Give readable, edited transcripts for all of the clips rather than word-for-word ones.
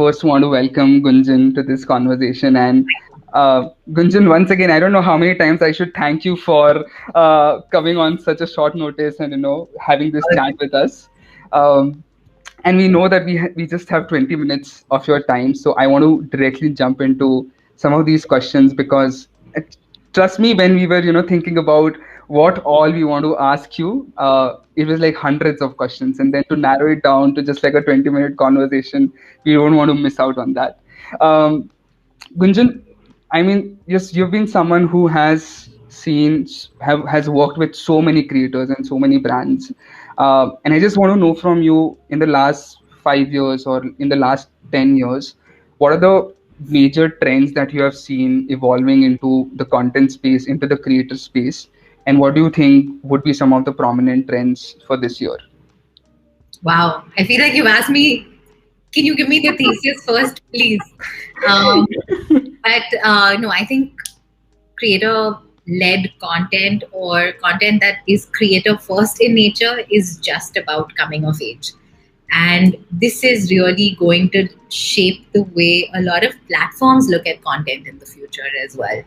first want to welcome Gunjan to this conversation. And Gunjan, once again, I don't know how many times I should thank you for coming on such a short notice and having this chat with us. Um, and we know that we just have 20 minutes of your time, so I want to directly jump into some of these questions because uh, trust me, when we were thinking about what all we want to ask you, it was like hundreds of questions, and then to narrow it down to just like a 20-minute conversation, we don't want to miss out on that. um, Gunjan, I mean, yes, you've been someone who has worked with so many creators and so many brands, and I just want to know from you, in the last 5 years or in the last 10 years, what are the major trends that you have seen evolving into the content space, into the creator space, and what do you think would be some of the prominent trends for this year? Wow, I feel like you've asked me, can you give me the thesis first, please? But no, I think creator-led content or content that is creator-first in nature is just about coming of age. And this is really going to shape the way a lot of platforms look at content in the future as well.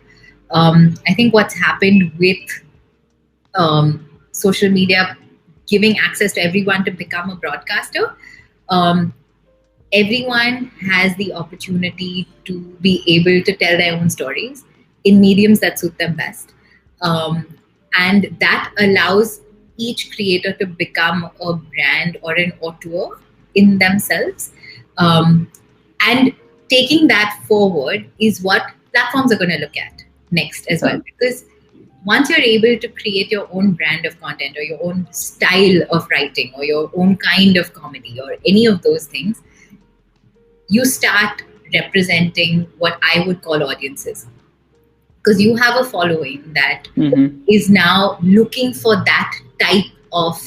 I think what's happened with social media giving access to everyone to become a broadcaster, um, everyone has the opportunity to be able to tell their own stories in mediums that suit them best. And that allows each creator to become a brand or an auteur in themselves. And taking that forward is what platforms are going to look at next as well. Because once you're able to create your own brand of content or your own style of writing or your own kind of comedy or any of those things, you start representing what I would call audiences. Because you have a following that is now looking for that type of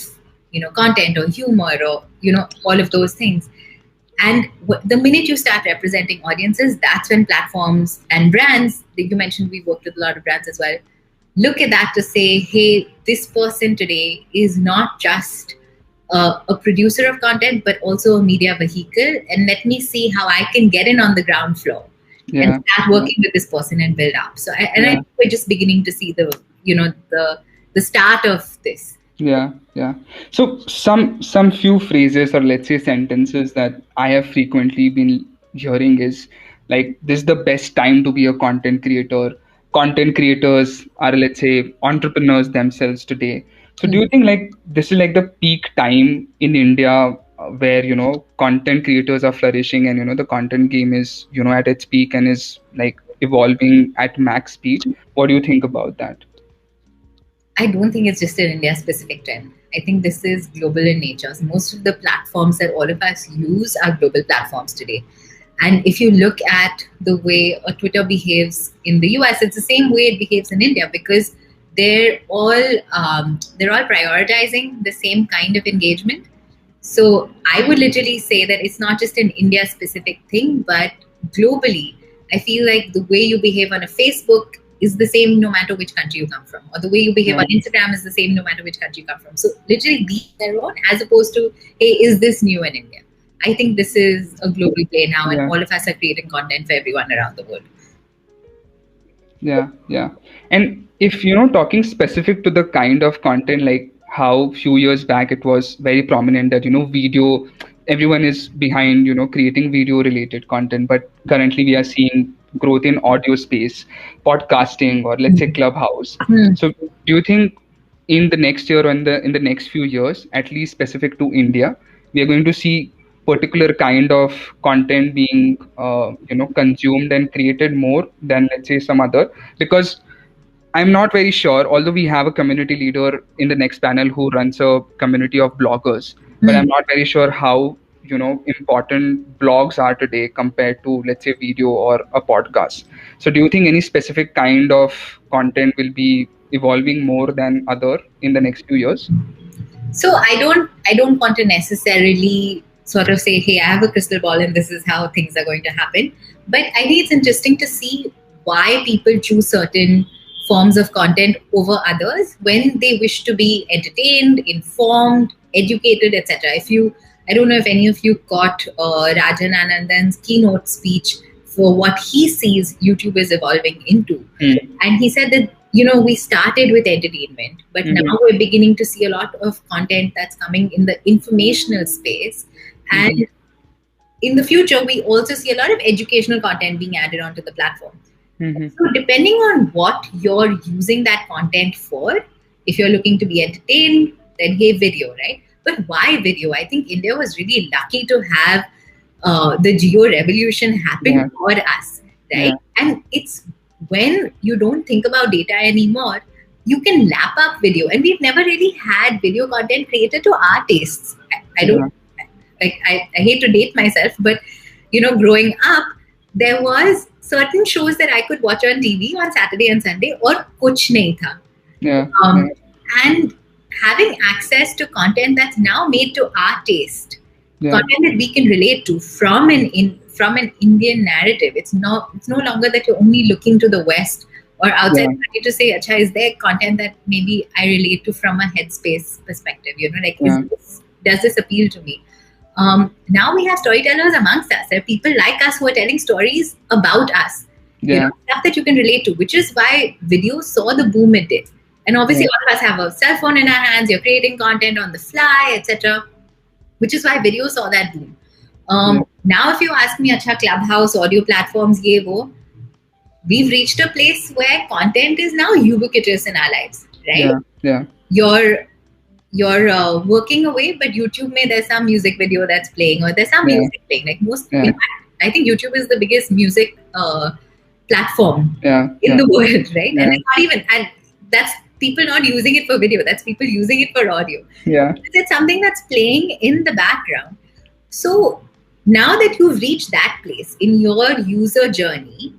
content or humor or all of those things. And the minute you start representing audiences, that's when platforms and brands, like you mentioned, we worked with a lot of brands as well, look at that to say, hey, this person today is not just a producer of content, but also a media vehicle. And let me see how I can get in on the ground floor and start working with this person and build up. So, I think we're just beginning to see the start of this. Yeah. So some few phrases, or let's say sentences, that I have frequently been hearing is like, this is the best time to be a content creator. Content creators are, let's say, entrepreneurs themselves today. So do you think like this is like the peak time in India, where content creators are flourishing, and the content game is at its peak and is like evolving at max speed? What do you think about that? I don't think it's just an India-specific trend. I think this is global in nature. So most of the platforms that all of us use are global platforms today. And if you look at the way a Twitter behaves in the US, it's the same way it behaves in India, because they're all prioritizing the same kind of engagement. So I would literally say that it's not just an India-specific thing, but globally, I feel like the way you behave on a Facebook is the same no matter which country you come from, or the way you behave on Instagram is the same no matter which country you come from. So literally these their own, as opposed to, hey, is this new in India? I think this is a global play now, and all of us are creating content for everyone around the world. Yeah. And if talking specific to the kind of content, like how few years back it was very prominent that video, everyone is behind creating video related content, but currently we are seeing growth in audio space, podcasting, or let's say Clubhouse. So do you think in the next year, or in the next few years, at least specific to India, we are going to see particular kind of content being consumed and created more than, let's say, some other? Because I'm not very sure, although we have a community leader in the next panel who runs a community of bloggers, but I'm not very sure how important blogs are today compared to, let's say, video or a podcast. So do you think any specific kind of content will be evolving more than other in the next few years? So I don't want to necessarily sort of say, hey, I have a crystal ball and this is how things are going to happen. But I think it's interesting to see why people choose certain forms of content over others when they wish to be entertained, informed, educated, etc. If you I don't know if any of you caught Rajan Anandan's keynote speech for what he sees YouTube is evolving into. And he said that, we started with entertainment, but now we're beginning to see a lot of content that's coming in the informational space. And in the future, we also see a lot of educational content being added onto the platform. So depending on what you're using that content for, if you're looking to be entertained, then hey, video, right? But why video? I think India was really lucky to have the geo revolution happen for us, right? And it's when you don't think about data anymore, you can lap up video. And we've never really had video content created to our tastes. I don't like. I hate to date myself, but growing up, there was certain shows that I could watch on TV on Saturday and Sunday, or kuch nahi tha. And having access to content that's now made to our taste, content that we can relate to from an Indian narrative. It's no longer that you're only looking to the West or outside the country to say, "Acha, is there content that maybe I relate to from a headspace perspective?" Does this appeal to me? Now we have storytellers amongst us. There are people like us who are telling stories about us. Stuff that you can relate to, which is why video saw the boom it did. And obviously all of us have a cell phone in our hands, you're creating content on the fly, etc. Which is why video saw that boom. Now if you ask me, acha, Clubhouse, audio platforms, ye wo, we've reached a place where content is now ubiquitous in our lives, right? You're working away, but YouTube there's some music video that's playing, or there's some music playing. Like most, I think YouTube is the biggest music platform in the world, right? And it's not even, and that's people not using it for video, that's people using it for audio. It's something that's playing in the background. So now that you've reached that place in your user journey,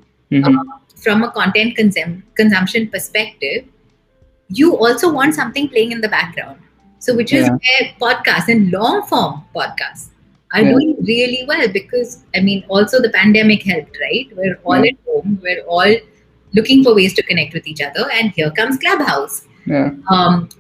from a content consumption perspective, you also want something playing in the background. So which is where podcasts and long form podcasts are doing really well, because also the pandemic helped, right? We're all at home, we're all looking for ways to connect with each other, and here comes Clubhouse,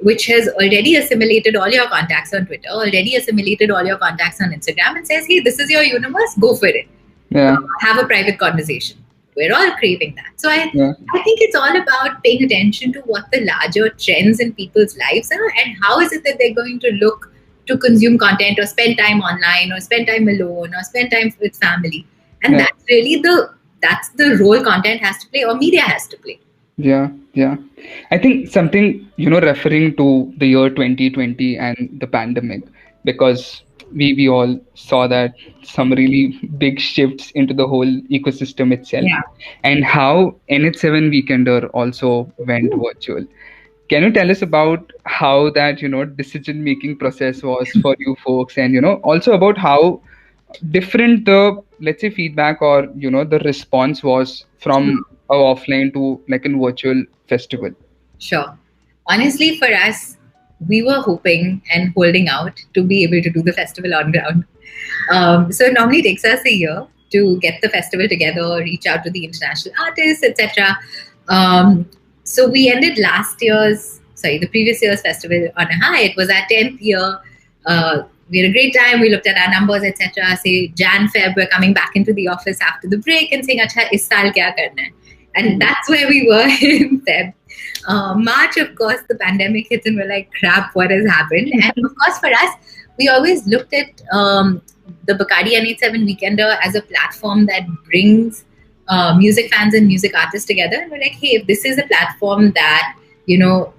which has already assimilated all your contacts on Twitter, already assimilated all your contacts on Instagram, and says, hey, this is your universe, go for it. Have a private conversation. We're all craving that. So I think it's all about paying attention to what the larger trends in people's lives are, and how is it that they're going to look to consume content, or spend time online, or spend time alone, or spend time with family. And that's really that's the role content has to play, or media has to play. I think something, referring to the year 2020 and the pandemic, because we all saw that some really big shifts into the whole ecosystem itself, and how NH7 Weekender also went virtual. Can you tell us about how that, decision-making process was for you folks, and, also about how different the, let's say, feedback or, the response was from a offline to like a virtual festival? Sure. Honestly, for us, we were hoping and holding out to be able to do the festival on ground. So it normally takes us a year to get the festival together, reach out to the international artists, etc. So we ended the previous year's festival on a high. It was our 10th year. We had a great time. We looked at our numbers, etc. Say Jan, Feb, we're coming back into the office after the break and saying, "Acha, is saal kya karna hai?" And that's where we were in Feb. March, of course, the pandemic hits, and we're like, "Crap, what has happened?" And of course, for us, we always looked at the Bacardi NH7 Weekender as a platform that brings music fans and music artists together. And we're like, hey, if this is a platform that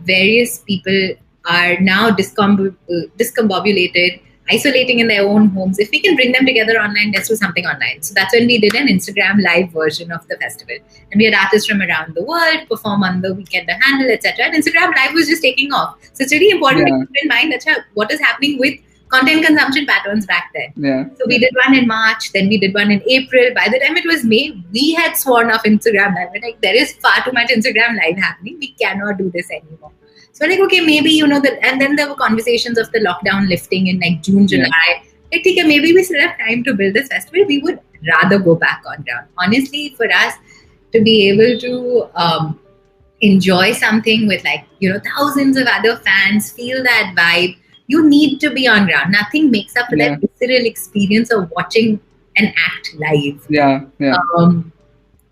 various people are now discombobulated, isolating in their own homes, if we can bring them together online, let's do something online. So that's when we did an Instagram live version of the festival, and we had artists from around the world perform on the Weekender handle, etc. And Instagram live was just taking off. So it's really important to keep in mind what is happening with content consumption patterns back then. So we did one in March, then we did one in April. By the time it was May, we had sworn off Instagram live. We're like, there is far too much Instagram live happening. We cannot do this anymore. So like, okay, maybe, and then there were conversations of the lockdown lifting in like June, July. Like, okay, maybe we still have time to build this festival. We would rather go back on ground. Honestly, for us to be able to enjoy something with thousands of other fans, feel that vibe, you need to be on ground. Nothing makes up for Yeah. that visceral experience of watching an act live. Yeah. Yeah.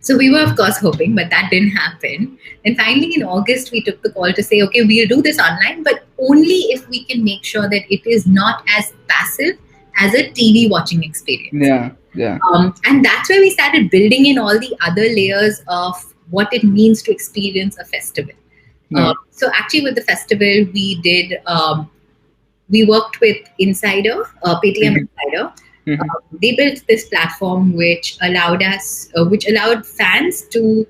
So we were, of course, hoping, but that didn't happen. And finally, in August, we took the call to say, okay, we'll do this online, but only if we can make sure that it is not as passive as a TV watching experience. Yeah. Yeah. And that's where we started building in all the other layers of what it means to experience a festival. Yeah. So actually, with the festival, we worked with Insider, Paytm Insider. They built this platform which allowed fans to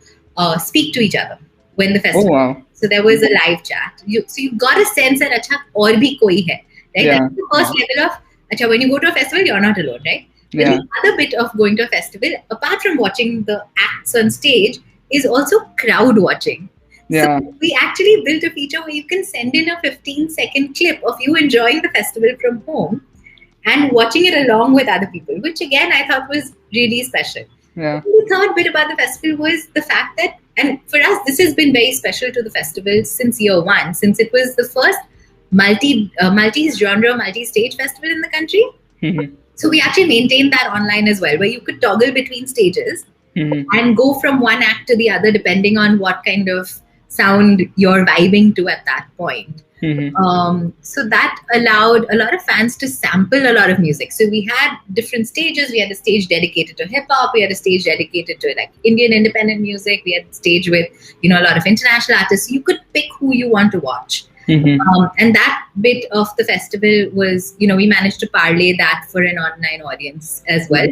speak to each other when the Oh festival. wow. So there was a live chat. So you got a sense that acha aur bhi koi hai, right? Yeah. That's the first level of acha. When you go to a festival, you're not alone, right? But Yeah. the other bit of going to a festival, apart from watching the acts on stage, is also crowd watching. Yeah. So we actually built a feature where you can send in a 15-second clip of you enjoying the festival from home and watching it along with other people, which again I thought was really special. Yeah. The third bit about the festival was the fact that, and for us, this has been very special to the festival since year one, since it was the first multi-genre, multi-stage festival in the country. So we actually maintained that online as well, where you could toggle between stages and go from one act to the other depending on what kind of sound you're vibing to at that point. So that allowed a lot of fans to sample a lot of music. So we had different stages. We had a stage dedicated to hip hop. We had a stage dedicated to like Indian independent music. We had a stage with, a lot of international artists. So you could pick who you want to watch. And that bit of the festival was, we managed to parlay that for an online audience as well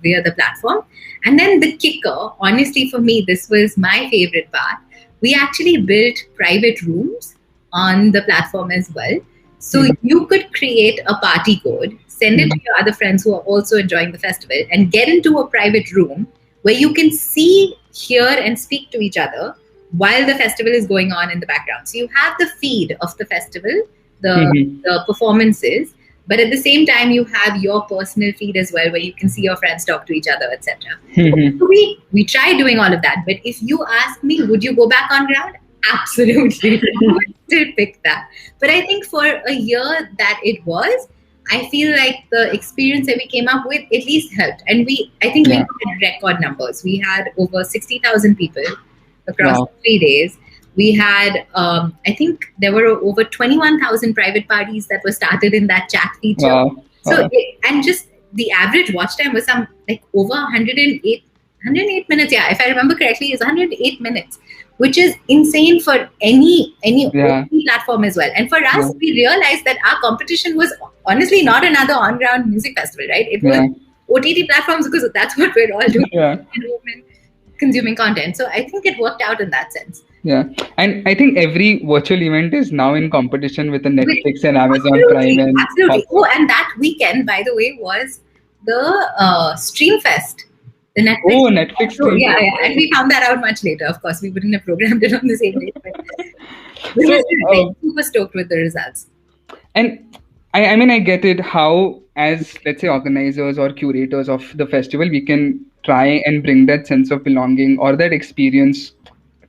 via the platform. And then the kicker, honestly, for me, this was my favorite part. We actually built private rooms on the platform as well. So you could create a party code, send it to your other friends who are also enjoying the festival, and get into a private room where you can see, hear, and speak to each other while the festival is going on in the background. So you have the feed of the festival, the performances, but at the same time, you have your personal feed as well, where you can see your friends talk to each other, etc. So we tried doing all of that. But if you ask me, would you go back on ground? Absolutely. I would still pick that. But I think for a year that it was, I feel like the experience that we came up with at least helped. And I think we had record numbers. We had over 60,000 people across 3 days. We had, I think there were over 21,000 private parties that were started in that chat feature. So, and just the average watch time was over 108 minutes. Yeah, if I remember correctly, is 108 minutes, which is insane for any OTT platform as well. And for us, we realized that our competition was honestly not another on-ground music festival, right? It was OTT platforms, because that's what we're all doing, consuming content. So I think it worked out in that sense. Yeah, and I think every virtual event is now in competition with the Netflix and Amazon Prime. And absolutely. Oh, and that weekend, by the way, was the Stream Fest. The Netflix. Netflix. So, yeah, and we found that out much later. Of course, we wouldn't have programmed it on the same day. But so, super stoked with the results. And I mean, I get it. How, as let's say, organizers or curators of the festival, we can try and bring that sense of belonging or that experience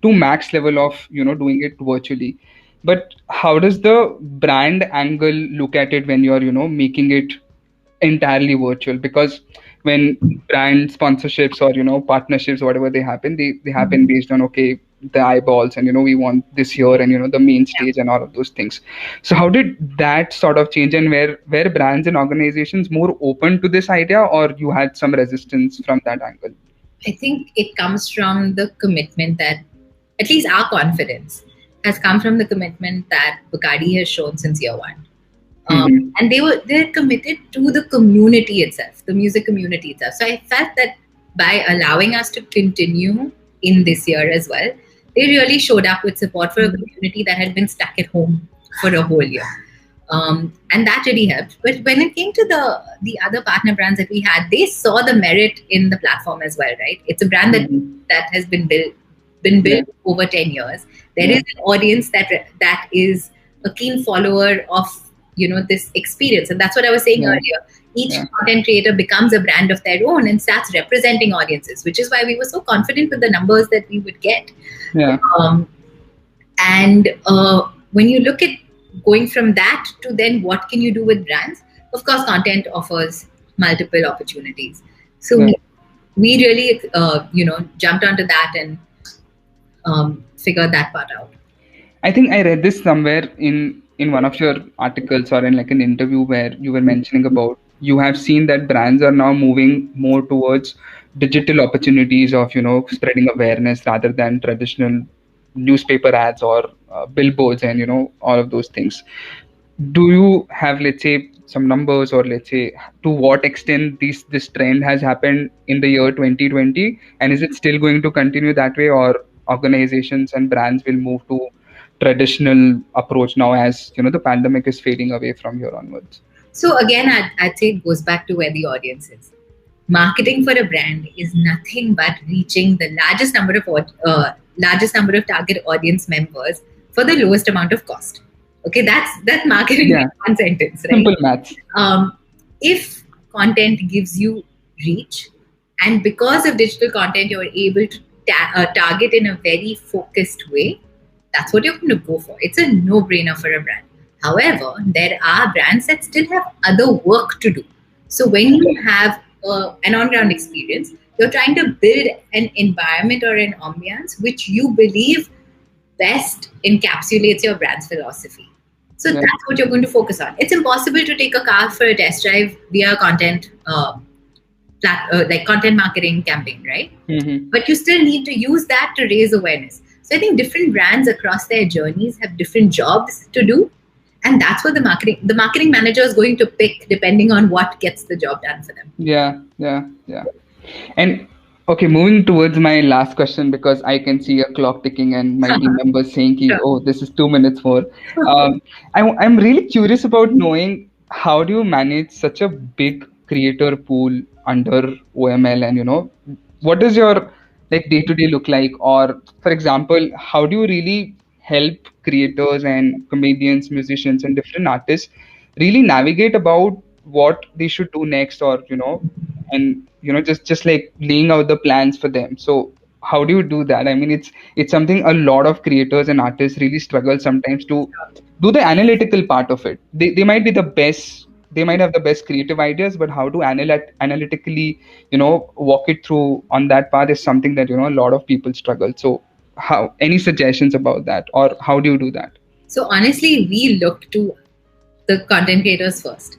to max level of doing it virtually. But how does the brand angle look at it when you're making it entirely virtual? Because when brand sponsorships or partnerships, whatever they happen based on the eyeballs, and we want this here, and the main stage and all of those things. So how did that sort of change, and were brands and organizations more open to this idea, or you had some resistance from that angle? I think it comes from the commitment that, at least our confidence has come from the commitment that Bacardi has shown since year one. And they're committed to the community itself, the music community itself. So I felt that by allowing us to continue in this year as well, they really showed up with support for a community that had been stuck at home for a whole year. And that really helped. But when it came to the other partner brands that we had, they saw the merit in the platform as well, right? It's a brand that has been built over 10 years. There is an audience that is a keen follower of this experience, and that's what I was saying earlier. Each content creator becomes a brand of their own and starts representing audiences, which is why we were so confident with the numbers that we would get. And when you look at going from that to then what can you do with brands? Of course, content offers multiple opportunities. So Yeah. we really, jumped onto that and figured that part out. I think I read this somewhere in one of your articles or in like an interview where you were mentioning about you have seen that brands are now moving more towards digital opportunities of spreading awareness rather than traditional newspaper ads or billboards and all of those things. Do you have, let's say, some numbers, or let's say to what extent this trend has happened in the year 2020, and is it still going to continue that way, or organizations and brands will move to traditional approach now as the pandemic is fading away from here onwards? So again, I'd say it goes back to where the audience is. Marketing for a brand is nothing but reaching the largest number of target audience members for the lowest amount of cost. Okay, that's marketing Yeah. in one sentence, right? Simple maths. If content gives you reach, and because of digital content, you're able to target in a very focused way, that's what you're going to go for. It's a no-brainer for a brand. However, there are brands that still have other work to do. So when you have an on-ground experience, you're trying to build an environment or an ambience which you believe best encapsulates your brand's philosophy. So Yeah. that's what you're going to focus on. It's impossible to take a car for a test drive via content, like content marketing campaign, right? Mm-hmm. But you still need to use that to raise awareness. So I think different brands across their journeys have different jobs to do, and that's what the marketing manager is going to pick depending on what gets the job done for them. Yeah. And okay, moving towards my last question, because I can see a clock ticking and my team members saying, ki, Sure. "Oh, this is 2 minutes more." I'm really curious about knowing how do you manage such a big creator pool under OML, and what does your like day to day look like? Or, for example, how do you really help creators and comedians, musicians, and different artists really navigate about what they should do next, or and just like laying out the plans for them? So how do you do that? I mean, it's something a lot of creators and artists really struggle sometimes to do the analytical part of it. They might be the best, they might have the best creative ideas, but how to analytically walk it through on that path is something that a lot of people struggle. So how, any suggestions about that, or how do you do that? So honestly, we look to the content creators first.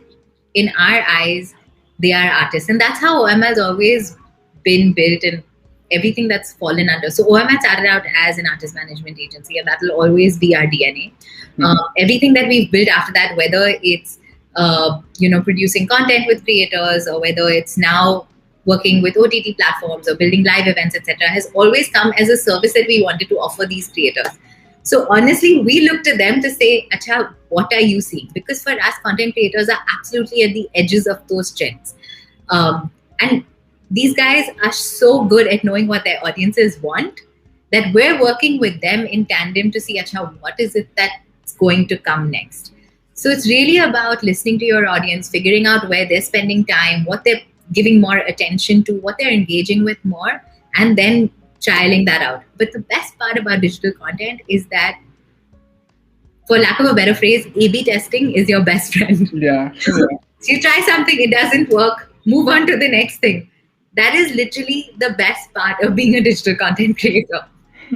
In our eyes, they are artists, and that's how OML has always been built, and everything that's fallen under. So OML started out as an artist management agency, and that will always be our DNA. Everything that we've built after that, whether it's producing content with creators, or whether it's now working with OTT platforms or building live events, etc., has always come as a service that we wanted to offer these creators. So honestly, we look to them to say, Acha, what are you seeing? Because for us, content creators are absolutely at the edges of those trends. And these guys are so good at knowing what their audiences want that we're working with them in tandem to see, Acha, what is it that's going to come next? So it's really about listening to your audience, figuring out where they're spending time, what they're giving more attention to, what they're engaging with more, and then trialing that out. But the best part about digital content is that, for lack of a better phrase, A/B testing is your best friend. Yeah. So you try something, it doesn't work, move on to the next thing. That is literally the best part of being a digital content creator.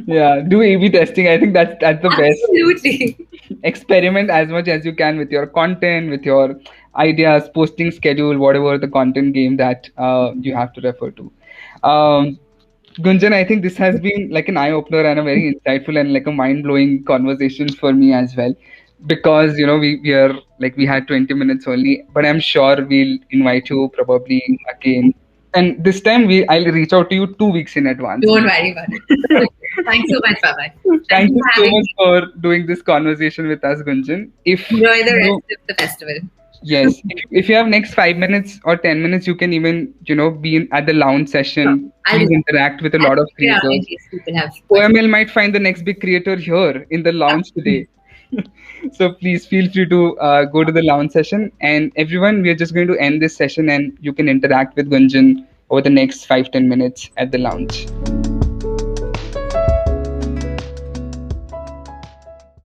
Yeah, do A/B testing. I think that's the best. Absolutely. Experiment as much as you can with your content, with your ideas, posting schedule, whatever the content game that you have to refer to. Gunjan, I think this has been like an eye opener and a very insightful and like a mind blowing conversation for me as well. Because we are like, we had 20 minutes only, but I'm sure we'll invite you probably again. And this time I'll reach out to you 2 weeks in advance. Don't worry about it. Thanks so much, Pawan. Thank you for so having much me. for doing this conversation with us, Gunjan. If Enjoy the you- rest of the festival. yes, if you have next 5 minutes or 10 minutes, you can even be at the lounge session. I'll Please do interact with a I'll lot of figure out in creators. case people have questions. OML might find the next big creator here in the lounge today. So please feel free to go to the lounge session. And everyone, we are just going to end this session, and you can interact with Gunjan over the next 5-10 minutes at the lounge.